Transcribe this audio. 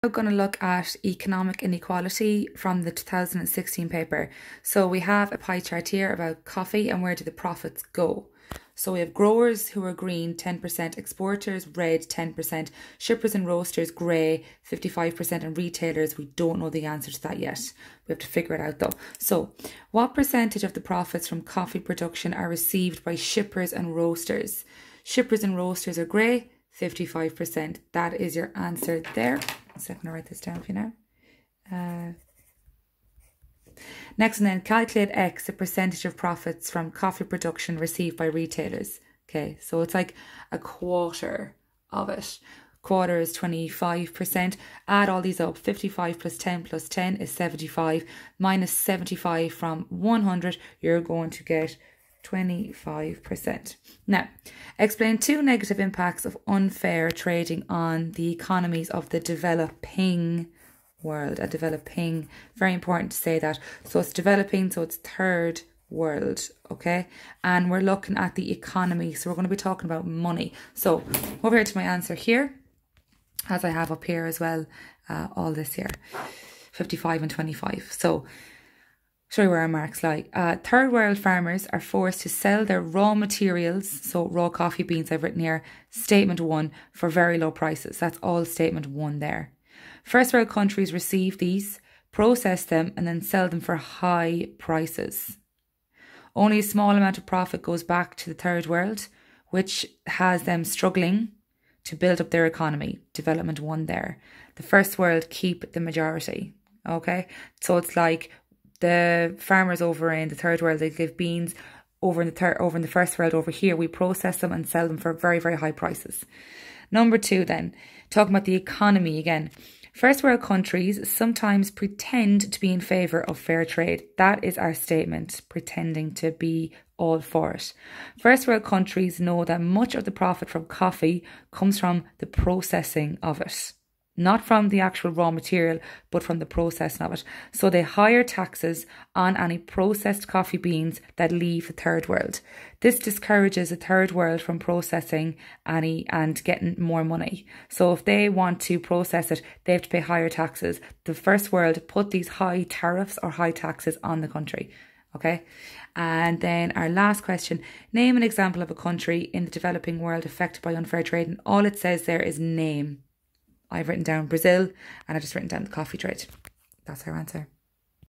We're going to look at economic inequality from the 2016 paper. So we have a pie chart here about coffee and where do the profits go. So we have growers who are green, 10%, exporters, red, 10%, shippers and roasters, grey, 55%, and retailers, we don't know the answer to that yet. We have to figure it out though. So what percentage of the profits from coffee production are received by shippers and roasters? Shippers and roasters are grey, 55%. That is your answer there. So I'm going to write this down for you now. Next one then, calculate X, the percentage of profits from coffee production received by retailers. Okay, so it's like a quarter of it. Quarter is 25%. Add all these up. 55 plus 10 is 75. Minus 75 from 100, you're going to get 25%. Now, explain 2 negative impacts of unfair trading on the economies of the developing world. A developing, very important to say that. So it's developing, so it's third world, okay? And we're looking at the economy, so we're going to be talking about money. So over here to my answer here, as I have up here as well, all this here, 55 and 25. So show you where our marks lie. Third world farmers are forced to sell their raw materials, so raw coffee beans I've written here, statement 1, for very low prices. That's all statement 1 there. First world countries receive these, process them, and then sell them for high prices. Only a small amount of profit goes back to the third world, which has them struggling to build up their economy. Development 1 there. The first world keep the majority. Okay, so it's like the farmers over in the third world, they give beans over in the first world. Over here, we process them and sell them for very, very high prices. Number 2 then, talking about the economy again. First world countries sometimes pretend to be in favour of fair trade. That is our statement, pretending to be all for it. First world countries know that much of the profit from coffee comes from the processing of it. Not from the actual raw material, but from the processing of it. So they higher taxes on any processed coffee beans that leave the third world. This discourages the third world from processing any and getting more money. So if they want to process it, they have to pay higher taxes. The first world put these high tariffs or high taxes on the country. Okay, and then our last question, name an example of a country in the developing world affected by unfair trade. And all it says there is name. I've written down Brazil and I've just written down the coffee trade. That's our answer.